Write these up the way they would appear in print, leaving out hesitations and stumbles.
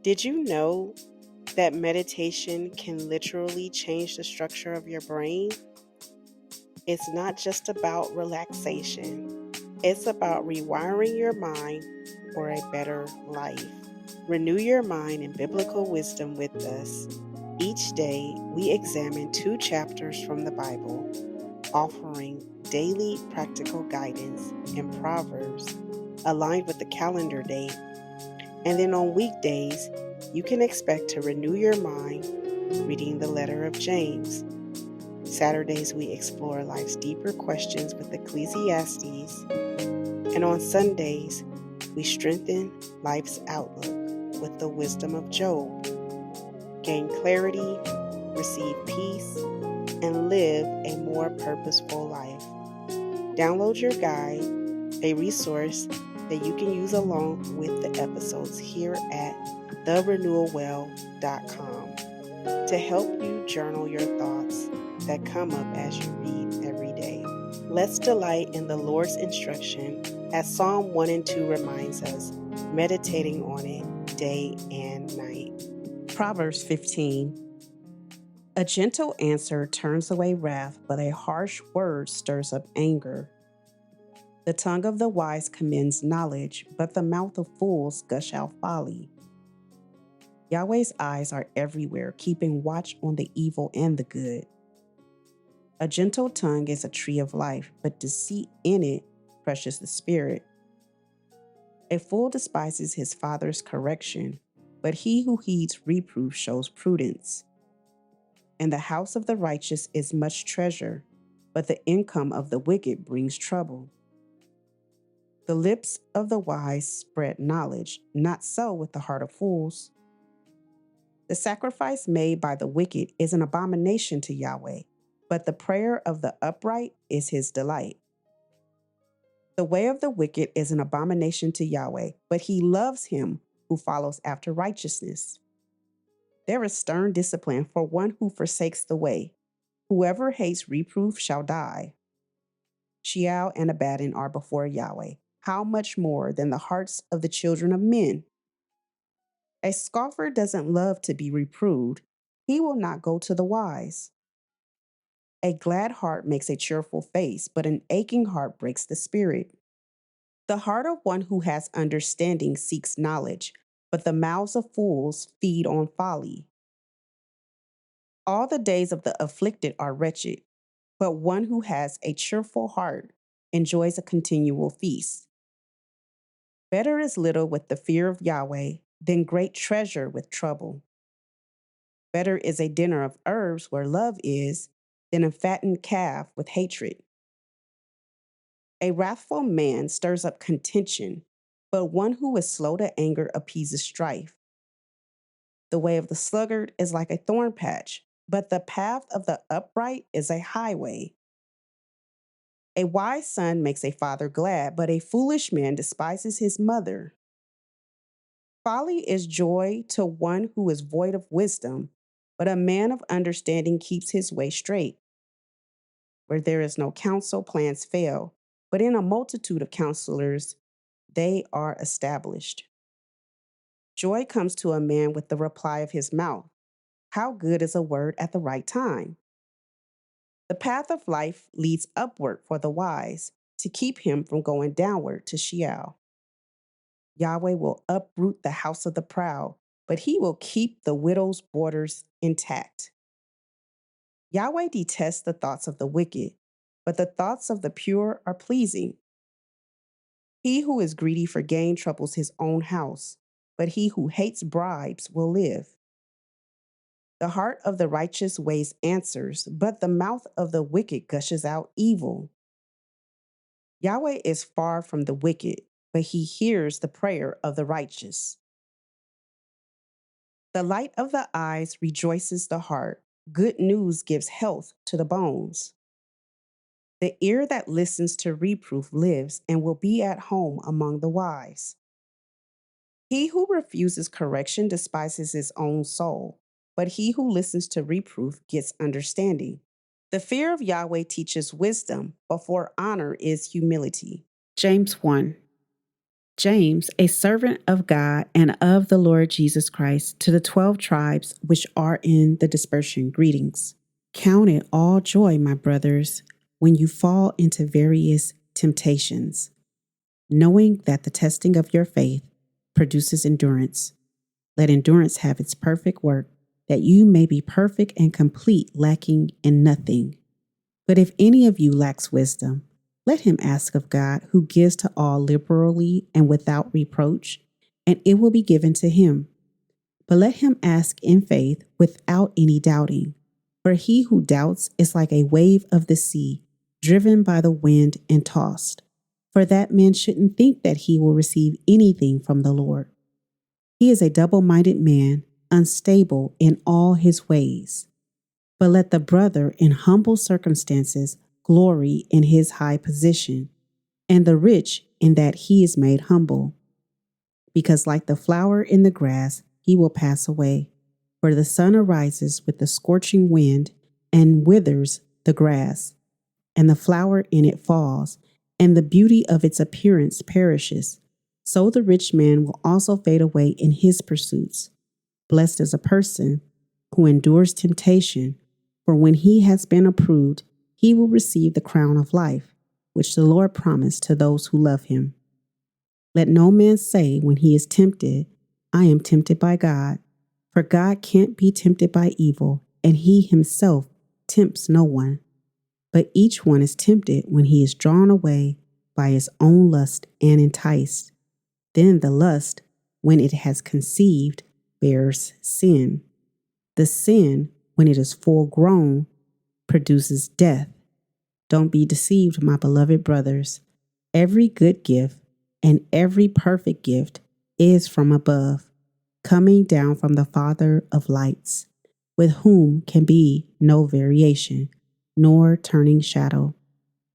Did you know that meditation can literally change the structure of your brain? It's not just about relaxation, it's about rewiring your mind for a better life. Renew your mind in biblical wisdom with us. Each day, we examine 2 chapters from the Bible, offering daily practical guidance in Proverbs aligned with the calendar date. And then on weekdays, you can expect to renew your mind reading the letter of James. Saturdays, we explore life's deeper questions with Ecclesiastes. And on Sundays, we strengthen life's outlook with the wisdom of Job. Gain clarity, receive peace, and live a more purposeful life. Download your guide, a resource that you can use along with the episodes here at therenewalwell.com to help you journal your thoughts that come up as you read every day. Let's delight in the Lord's instruction as Psalm 1 and 2 reminds us, meditating on it day and night. Proverbs 15. A gentle answer turns away wrath, but a harsh word stirs up anger. The tongue of the wise commends knowledge, but the mouth of fools gush out folly. Yahweh's eyes are everywhere, keeping watch on the evil and the good. A gentle tongue is a tree of life, but deceit in it crushes the spirit. A fool despises his father's correction, but he who heeds reproof shows prudence. In the house of the righteous is much treasure, but the income of the wicked brings trouble. The lips of the wise spread knowledge, not so with the heart of fools. The sacrifice made by the wicked is an abomination to Yahweh, but the prayer of the upright is his delight. The way of the wicked is an abomination to Yahweh, but he loves him who follows after righteousness. There is stern discipline for one who forsakes the way. Whoever hates reproof shall die. Sheol and Abaddon are before Yahweh. How much more than the hearts of the children of men? A scoffer doesn't love to be reproved. He will not go to the wise. A glad heart makes a cheerful face, but an aching heart breaks the spirit. The heart of one who has understanding seeks knowledge, but the mouths of fools feed on folly. All the days of the afflicted are wretched, but one who has a cheerful heart enjoys a continual feast. Better is little with the fear of Yahweh than great treasure with trouble. Better is a dinner of herbs where love is than a fattened calf with hatred. A wrathful man stirs up contention, but one who is slow to anger appeases strife. The way of the sluggard is like a thorn patch, but the path of the upright is a highway. A wise son makes a father glad, but a foolish man despises his mother. Folly is joy to one who is void of wisdom, but a man of understanding keeps his way straight. Where there is no counsel, plans fail, but in a multitude of counselors, they are established. Joy comes to a man with the reply of his mouth. How good is a word at the right time? The path of life leads upward for the wise, to keep him from going downward to Sheol. Yahweh will uproot the house of the proud, but he will keep the widow's borders intact. Yahweh detests the thoughts of the wicked, but the thoughts of the pure are pleasing. He who is greedy for gain troubles his own house, but he who hates bribes will live. The heart of the righteous weighs answers, but the mouth of the wicked gushes out evil. Yahweh is far from the wicked, but he hears the prayer of the righteous. The light of the eyes rejoices the heart. Good news gives health to the bones. The ear that listens to reproof lives and will be at home among the wise. He who refuses correction despises his own soul, but he who listens to reproof gets understanding. The fear of Yahweh teaches wisdom, but for honor is humility. James 1. James, a servant of God and of the Lord Jesus Christ, to the 12 tribes which are in the dispersion, greetings. Count it all joy, my brothers, when you fall into various temptations, knowing that the testing of your faith produces endurance. Let endurance have its perfect work, that you may be perfect and complete, lacking in nothing. But if any of you lacks wisdom, let him ask of God, who gives to all liberally and without reproach, and it will be given to him. But let him ask in faith without any doubting. For he who doubts is like a wave of the sea, driven by the wind and tossed. For that man shouldn't think that he will receive anything from the Lord. He is a double-minded man, unstable in all his ways. But let the brother in humble circumstances glory in his high position, and the rich in that he is made humble. Because like the flower in the grass, he will pass away. For the sun arises with the scorching wind and withers the grass, and the flower in it falls, and the beauty of its appearance perishes. So the rich man will also fade away in his pursuits. Blessed is a person who endures temptation, for when he has been approved, he will receive the crown of life, which the Lord promised to those who love him. Let no man say when he is tempted, I am tempted by God. For God can't be tempted by evil, and he himself tempts no one. But each one is tempted when he is drawn away by his own lust and enticed. Then the lust, when it has conceived, bears sin. The sin, when it is full grown, produces death. Don't be deceived, my beloved brothers. Every good gift and every perfect gift is from above, coming down from the Father of lights, with whom can be no variation, nor turning shadow.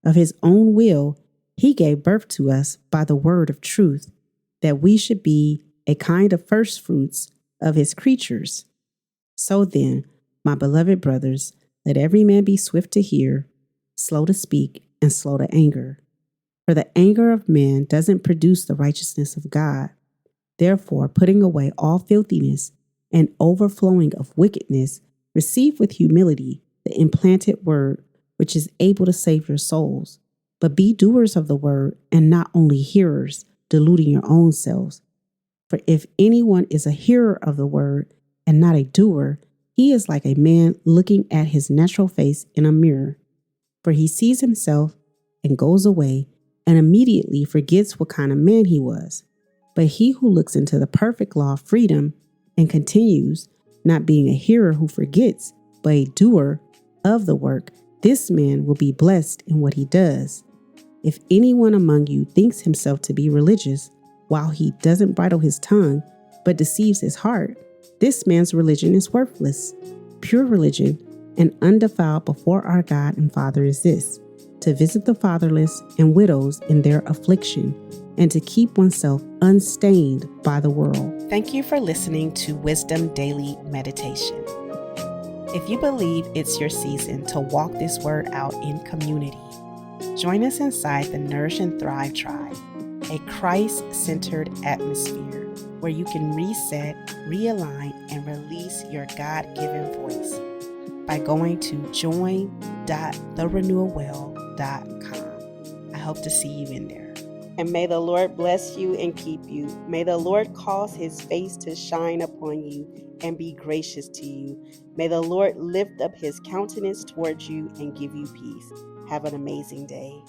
Of his own will, he gave birth to us by the word of truth, that we should be a kind of firstfruits of his creatures. So then, my beloved brothers, let every man be swift to hear, slow to speak, and slow to anger. For the anger of man doesn't produce the righteousness of God. Therefore, putting away all filthiness and overflowing of wickedness, receive with humility the implanted word, which is able to save your souls. But be doers of the word, and not only hearers, deluding your own selves. For if anyone is a hearer of the word and not a doer, he is like a man looking at his natural face in a mirror. For he sees himself and goes away and immediately forgets what kind of man he was. But he who looks into the perfect law of freedom and continues, not being a hearer who forgets, but a doer of the work, this man will be blessed in what he does. If anyone among you thinks himself to be religious, while he doesn't bridle his tongue, but deceives his heart, this man's religion is worthless. Pure religion and undefiled before our God and Father is this, to visit the fatherless and widows in their affliction, and to keep oneself unstained by the world. Thank you for listening to Wisdom Daily Meditation. If you believe it's your season to walk this word out in community, join us inside the Nourish and Thrive Tribe, a Christ-centered atmosphere where you can reset, realign, and release your God-given voice by going to join.therenewalwell.com. I hope to see you in there. And may the Lord bless you and keep you. May the Lord cause his face to shine upon you and be gracious to you. May the Lord lift up his countenance towards you and give you peace. Have an amazing day.